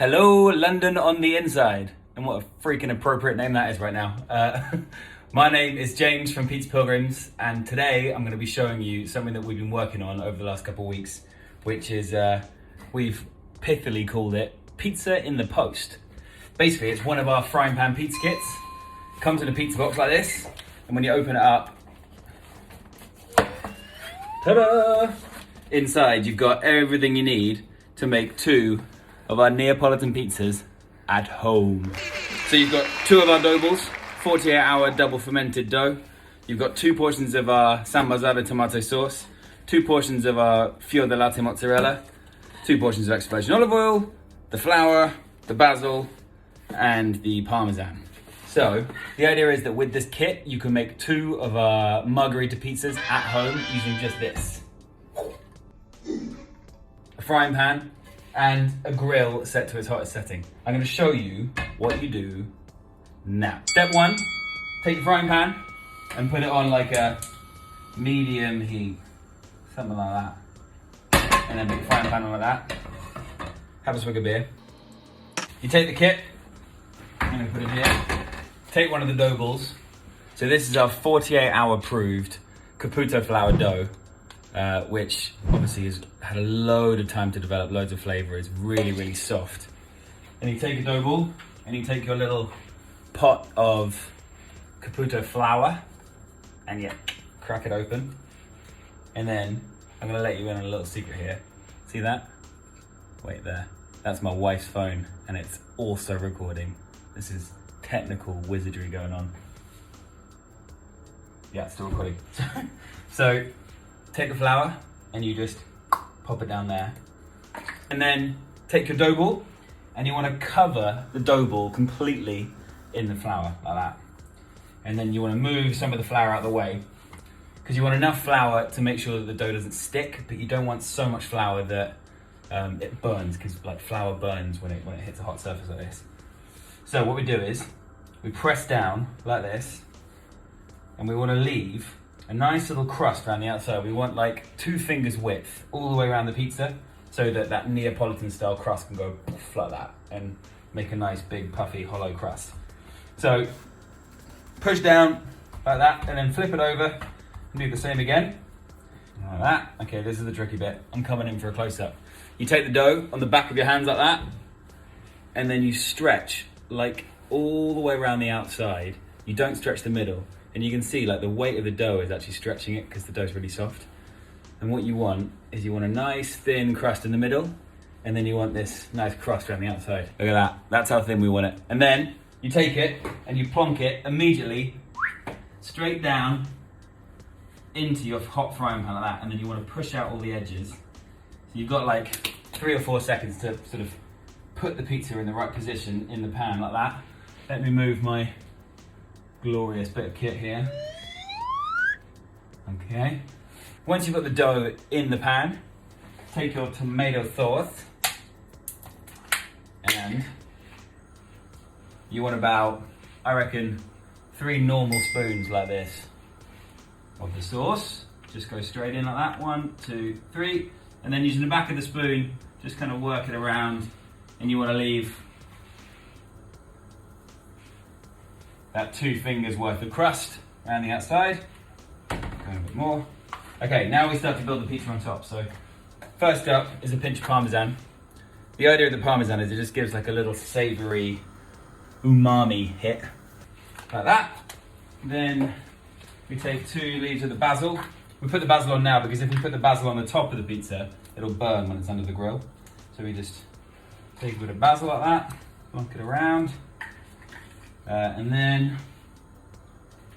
Hello, London on the inside. And what a freaking appropriate name that is right now. My name is James from Pizza Pilgrims, and today I'm going to be showing you something that we've been working on over the last couple of weeks, which is, we've pithily called it Pizza in the Post. Basically, it's one of our frying pan pizza kits. It comes in a pizza box like this, and when you open it up, ta-da! Inside, you've got everything you need to make two of our Neapolitan pizzas at home. So you've got two of our dough balls, 48-hour double fermented dough. You've got 2 portions of our San Marzano tomato sauce, 2 portions of our fior di latte mozzarella, 2 portions of extra virgin olive oil, the flour, the basil, and the parmesan. So the idea is that with this kit, you can make 2 of our margherita pizzas at home using just this. A frying pan and a grill set to its hottest setting. I'm gonna show you what you do now. Step 1, take your frying pan and put it on like a medium heat, something like that. And then put your frying pan on like that. Have a swig of beer. You take the kit, I'm gonna put it here. Take one of the dough balls. So this is our 48-hour proved Caputo flour dough, which obviously has had a load of time to develop, loads of flavor. It's really, really soft. And you take a dough ball and you take your little pot of Caputo flour and you crack it open. And then I'm gonna let you in on a little secret here. See that? Wait there. That's my wife's phone and it's also recording. This is technical wizardry going on. Yeah, it's still recording. So take the flour and you just pop it down there. And then take your dough ball and you want to cover the dough ball completely in the flour, like that. And then you want to move some of the flour out of the way because you want enough flour to make sure that the dough doesn't stick, but you don't want so much flour that it burns, because like flour burns when it hits a hot surface like this. So what we do is we press down like this and we want to leave a nice little crust around the outside. We want like 2 fingers width all the way around the pizza so that that Neapolitan style crust can go poof like that and make a nice big puffy hollow crust. So push down like that and then flip it over and do the same again. Like that. Okay, this is the tricky bit. I'm coming in for a close-up. You take the dough on the back of your hands like that and then you stretch like all the way around the outside. You don't stretch the middle. And you can see like the weight of the dough is actually stretching it because the dough's really soft. And what you want is you want a nice thin crust in the middle, and then you want this nice crust around the outside. Look at that, that's how thin we want it. And then you take it and you plonk it immediately straight down into your hot frying pan like that, and then you want to push out all the edges. So you've got like 3 or 4 seconds to sort of put the pizza in the right position in the pan like that. Let me move my glorious bit of kit here. Okay. Once you've got the dough in the pan, take your tomato sauce and you want about, I reckon, 3 normal spoons like this of the sauce. Just go straight in like that, 1, 2, 3, and then using the back of the spoon, just kind of work it around, and you want to leave that 2 fingers worth of crust around the outside. Go a bit more. Okay, now we start to build the pizza on top. So first up is a pinch of parmesan. The idea of the parmesan is it just gives like a little savory umami hit, like that. Then we take 2 leaves of the basil. We put the basil on now because if we put the basil on the top of the pizza, it'll burn when it's under the grill. So we just take a bit of basil like that, plonk it around. And then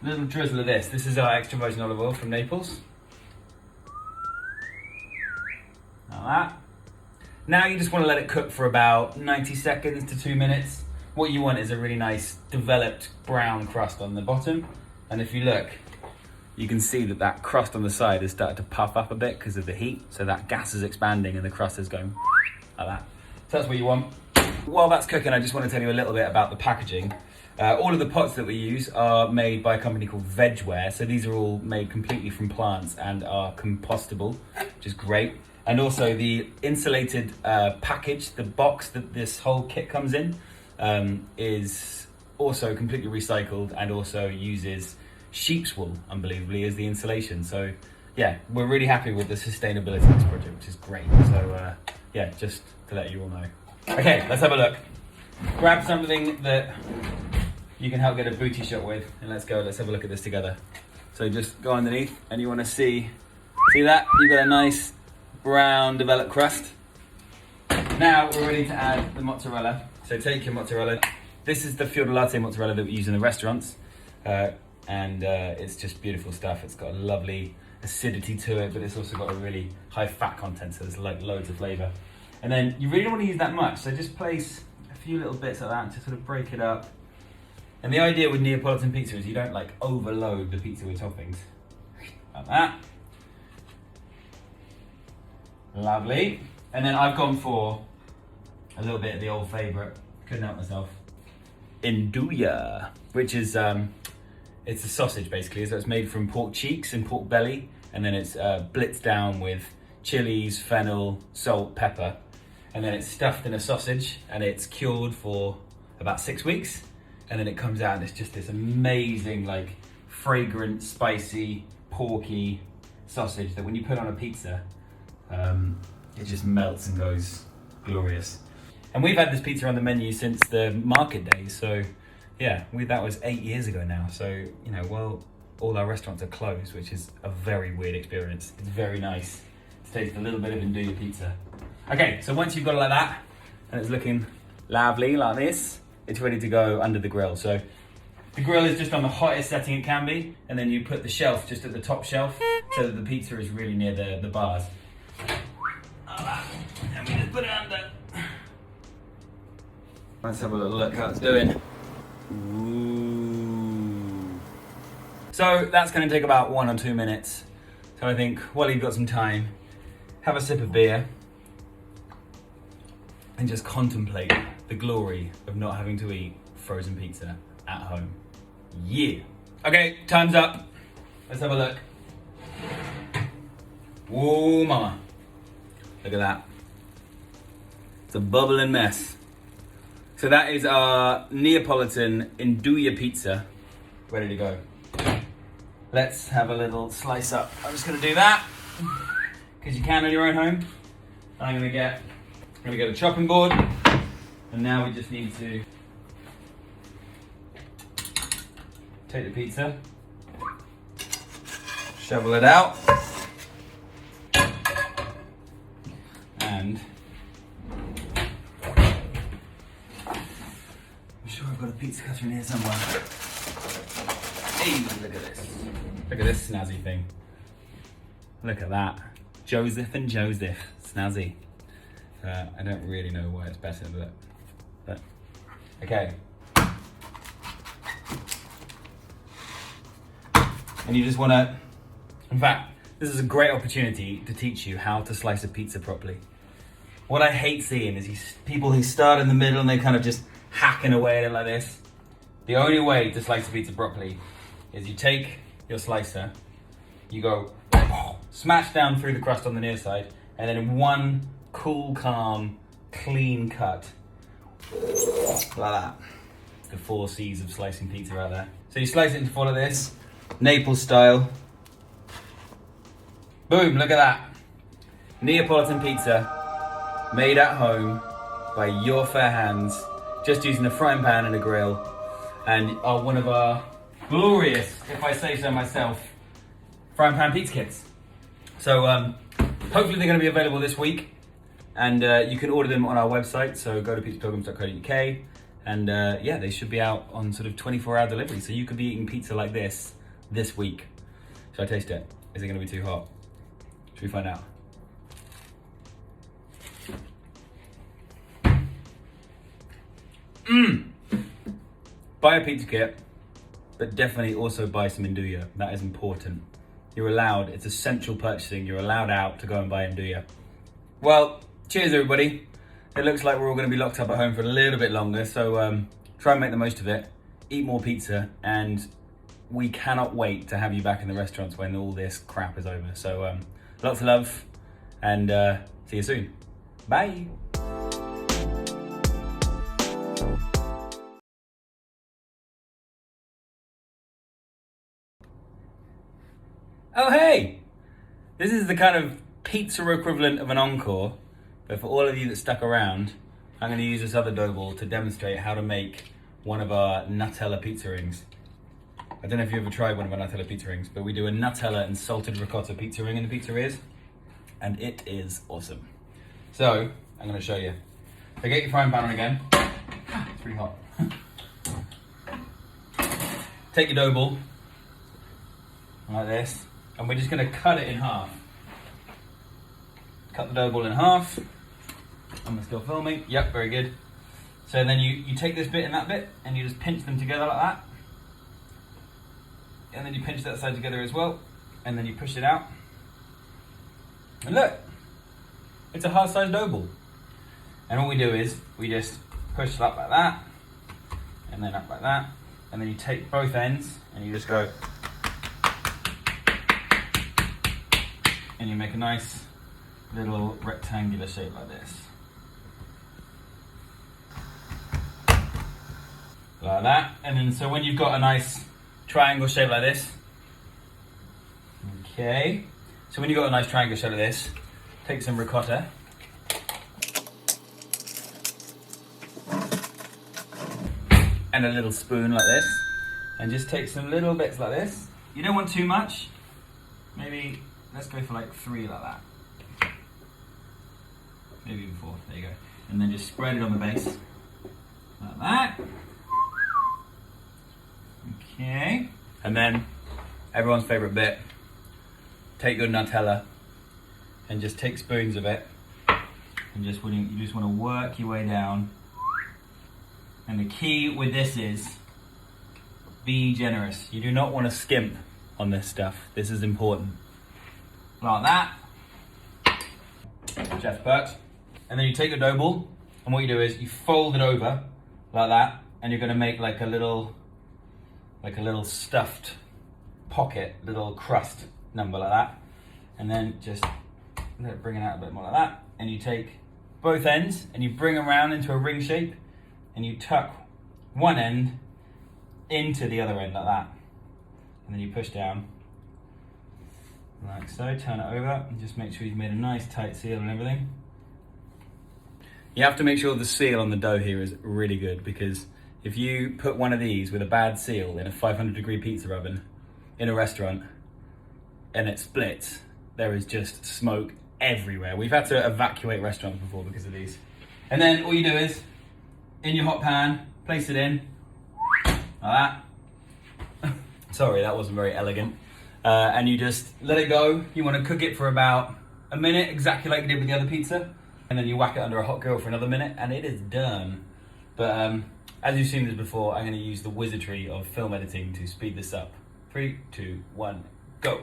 a little drizzle of this. This is our extra virgin olive oil from Naples. Like that. Now you just want to let it cook for about 90 seconds to 2 minutes. What you want is a really nice developed brown crust on the bottom. And if you look, you can see that that crust on the side has started to puff up a bit because of the heat. So that gas is expanding and the crust is going like that. So that's what you want. While that's cooking, I just want to tell you a little bit about the packaging. All of the pots that we use are made by a company called Vegware. So these are all made completely from plants and are compostable, which is great. And also the insulated package, the box that this whole kit comes in, is also completely recycled and also uses sheep's wool, unbelievably, as the insulation. So yeah, we're really happy with the sustainability of this project, which is great. So yeah, just to let you all know. Okay, let's have a look. Grab something that you can help get a booty shot with, and let's go. Let's have a look at this together. So just go underneath, and you want to see that? You've got a nice brown developed crust. Now we're ready to add the mozzarella. So take your mozzarella. This is the fior di latte mozzarella that we use in the restaurants, and it's just beautiful stuff. It's got a lovely acidity to it, but it's also got a really high fat content, so there's like loads of flavour. And then you really don't want to use that much, so just place a few little bits like that to sort of break it up. And the idea with Neapolitan pizza is you don't like overload the pizza with toppings. Like that. Lovely. And then I've gone for a little bit of the old favourite, couldn't help myself, Nduja, which is it's a sausage basically. So it's made from pork cheeks and pork belly, and then it's blitzed down with chilies, fennel, salt, pepper, and then it's stuffed in a sausage and it's cured for about 6 weeks, and then it comes out and it's just this amazing, like, fragrant, spicy, porky sausage that when you put on a pizza, it just melts and goes glorious. And we've had this pizza on the menu since the market days, so yeah, that was 8 years ago now. So, you know, well, all our restaurants are closed, which is a very weird experience. It's very nice to taste a little bit of Nduja pizza. Okay, so once you've got it like that, and it's looking lovely like this, it's ready to go under the grill. So the grill is just on the hottest setting it can be, and then you put the shelf just at the top shelf so that the pizza is really near the bars. And we just put it under. Let's have a little look how it's doing. Ooh. So that's going to take about 1 or 2 minutes. So I think while you've got some time, have a sip of beer and just contemplate the glory of not having to eat frozen pizza at home. Yeah. Okay, time's up. Let's have a look. Whoa, mama. Look at that. It's a bubbling mess. So that is our Neapolitan Nduja pizza ready to go. Let's have a little slice up. I'm just gonna do that because you can on your own home. I'm gonna get a chopping board, and now we just need to take the pizza, shovel it out, and I'm sure I've got a pizza cutter in here somewhere. Hey, look at this. Look at this snazzy thing. Look at that. Joseph and Joseph. Snazzy. I don't really know why it's better, but okay. And you just want to, in fact, this is a great opportunity to teach you how to slice a pizza properly. What I hate seeing is people who start in the middle and they kind of just hacking away at it like this. The only way to slice a pizza properly is you take your slicer, you go smash down through the crust on the near side, and then in one cool, calm, clean cut, like that. The 4 C's of slicing pizza out there. So you slice it into 4 like this, Naples style. Boom, look at that. Neapolitan pizza, made at home by your fair hands, just using a frying pan and a grill, and one of our glorious, if I say so myself, frying pan pizza kits. So hopefully they're going to be available this week, and you can order them on our website, so go to pizzapilgrims.co.uk, and yeah, they should be out on sort of 24-hour delivery, so you could be eating pizza like this week. Should I taste it? Is it going to be too hot? Should we find out? Buy a pizza kit, but definitely also buy some Nduja. That is important. You're allowed, it's essential purchasing. You're allowed out to go and buy Nduja. Well, cheers everybody. It looks like we're all going to be locked up at home for a little bit longer, so try and make the most of it. Eat more pizza, and we cannot wait to have you back in the restaurants when all this crap is over. So lots of love, and see you soon. Bye. Oh hey! This is the kind of pizza equivalent of an encore, but for all of you that stuck around, I'm going to use this other dough ball to demonstrate how to make one of our Nutella pizza rings. I don't know if you ever tried one of our Nutella pizza rings, but we do a Nutella and salted ricotta pizza ring in the pizzerias, and it is awesome. So, I'm going to show you. So get your frying pan on again. It's pretty hot. Take your dough ball, like this, and we're just going to cut it in half. Cut the dough ball in half. Am I still filming? Yep, very good. So then you take this bit and that bit, and you just pinch them together like that. And then you pinch that side together as well, and then you push it out. And look, it's a half-size dough ball. And all we do is, we just push it up like that, and then up like that, and then you take both ends, and you just go, and you make a nice little rectangular shape like this. Like that, and then so when you've got a nice triangle shape like this, okay, so when you've got a nice triangle shape like this, take some ricotta, and a little spoon like this, and just take some little bits like this. You don't want too much, maybe let's go for like 3 like that, maybe even 4, there you go, and then just spread it on the base like that. Okay, and then everyone's favorite bit, take your Nutella and just take spoons of it, and you just want to work your way down. And the key with this is be generous. You do not want to skimp on this stuff. This is important. Like that. Chef's perks. And then you take the dough ball, and what you do is you fold it over like that, and you're going to make like a little stuffed pocket, little crust number like that, and then just let it bring it out a bit more like that, and you take both ends and you bring them around into a ring shape, and you tuck one end into the other end like that, and then you push down like so, turn it over, and just make sure you've made a nice tight seal and everything. You have to make sure the seal on the dough here is really good, because if you put one of these with a bad seal in a 500-degree pizza oven in a restaurant and it splits, there is just smoke everywhere. We've had to evacuate restaurants before because of these. And then all you do is, in your hot pan, place it in, like that. Sorry, that wasn't very elegant. And you just let it go. You want to cook it for about a minute, exactly like you did with the other pizza. And then you whack it under a hot grill for another minute, and it is done. But as you've seen this before, I'm going to use the wizardry of film editing to speed this up. 3, 2, 1, go.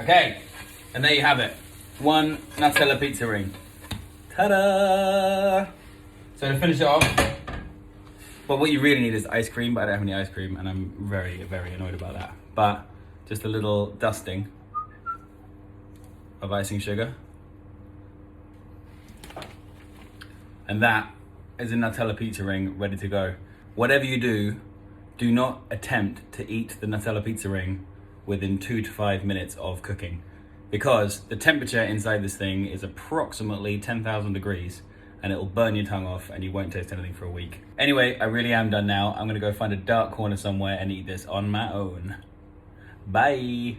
Okay, and there you have it. One Nutella pizza ring. Ta-da! So to finish it off, well, what you really need is ice cream, but I don't have any ice cream, and I'm very, very annoyed about that. But just a little dusting of icing sugar. And that is a Nutella pizza ring ready to go. Whatever you do, do not attempt to eat the Nutella pizza ring within 2 to 5 minutes of cooking, because the temperature inside this thing is approximately 10,000 degrees, and it'll burn your tongue off and you won't taste anything for a week. Anyway, I really am done now. I'm gonna go find a dark corner somewhere and eat this on my own. Bye.